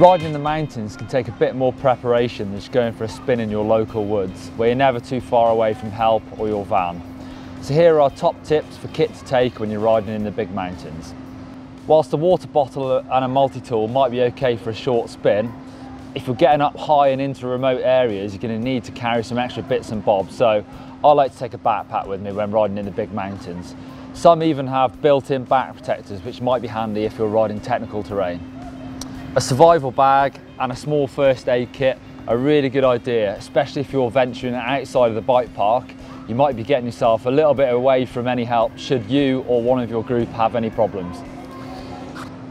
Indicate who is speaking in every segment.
Speaker 1: So riding in the mountains can take a bit more preparation than just going for a spin in your local woods, where you're never too far away from help or your van. So here are our top tips for kit to take when you're riding in the big mountains. Whilst a water bottle and a multi-tool might be okay for a short spin, if you're getting up high and into remote areas, you're going to need to carry some extra bits and bobs. So I like to take a backpack with me when riding in the big mountains. Some even have built-in back protectors, which might be handy if you're riding technical terrain. A survival bag and a small first aid kit are a really good idea, especially if you're venturing outside of the bike park. You might be getting yourself a little bit away from any help should you or one of your group have any problems.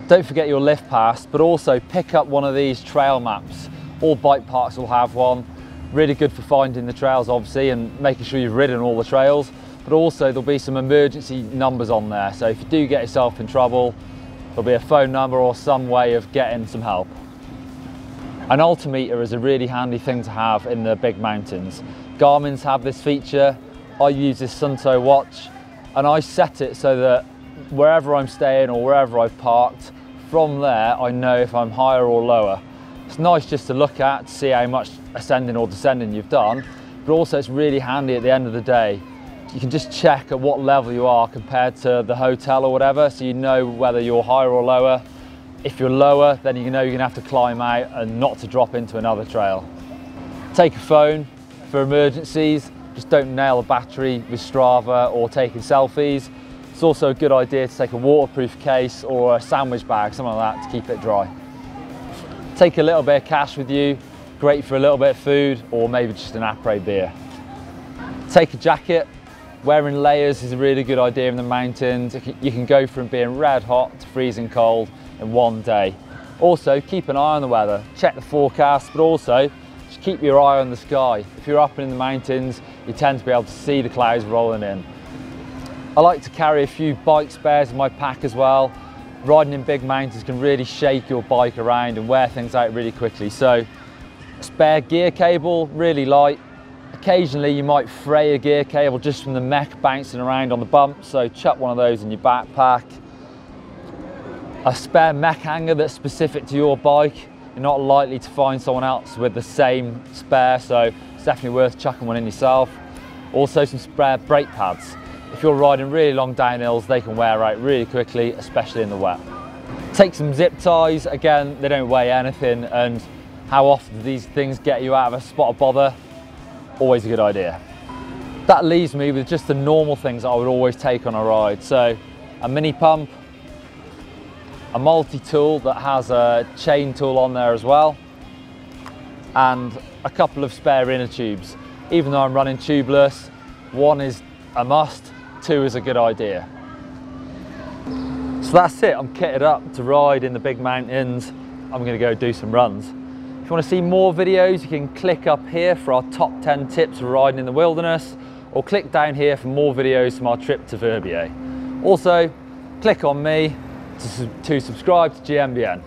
Speaker 1: Don't forget your lift pass, but also pick up one of these trail maps. All bike parks will have one. Really good for finding the trails obviously and making sure you've ridden all the trails, but also there'll be some emergency numbers on there. So if you do get yourself in trouble, there'll be a phone number or some way of getting some help. An altimeter is a really handy thing to have in the big mountains. Garmin's have this feature. I use this Sunto watch and I set it so that wherever I'm staying or wherever I've parked, from there I know if I'm higher or lower. It's nice just to look at to see how much ascending or descending you've done, but also it's really handy at the end of the day. You can just check at what level you are compared to the hotel or whatever, so you know whether you're higher or lower. If you're lower, then you know you're going to have to climb out and not to drop into another trail. Take a phone for emergencies. Just don't nail a battery with Strava or taking selfies. It's also a good idea to take a waterproof case or a sandwich bag, something like that, to keep it dry. Take a little bit of cash with you, great for a little bit of food or maybe just an après beer. Take a jacket. Wearing layers is a really good idea in the mountains. You can go from being red hot to freezing cold in one day. Also, keep an eye on the weather. Check the forecast, but also just keep your eye on the sky. If you're up in the mountains, you tend to be able to see the clouds rolling in. I like to carry a few bike spares in my pack as well. Riding in big mountains can really shake your bike around and wear things out really quickly. So, a spare gear cable, really light. Occasionally you might fray a gear cable just from the mech bouncing around on the bump, so chuck one of those in your backpack. A spare mech hanger that's specific to your bike. You're not likely to find someone else with the same spare, so it's definitely worth chucking one in yourself. Also some spare brake pads. If you're riding really long downhills, they can wear out really quickly, especially in the wet. Take some zip ties. Again, they don't weigh anything, and how often do these things get you out of a spot of bother? Always a good idea. That leaves me with just the normal things that I would always take on a ride. So a mini pump, a multi-tool that has a chain tool on there as well, and a couple of spare inner tubes. Even though I'm running tubeless, one is a must, two is a good idea. So that's it, I'm kitted up to ride in the big mountains. I'm gonna go do some runs. If you want to see more videos, you can click up here for our top 10 tips for riding in the wilderness, or click down here for more videos from our trip to Verbier. Also, click on me to subscribe to GMBN.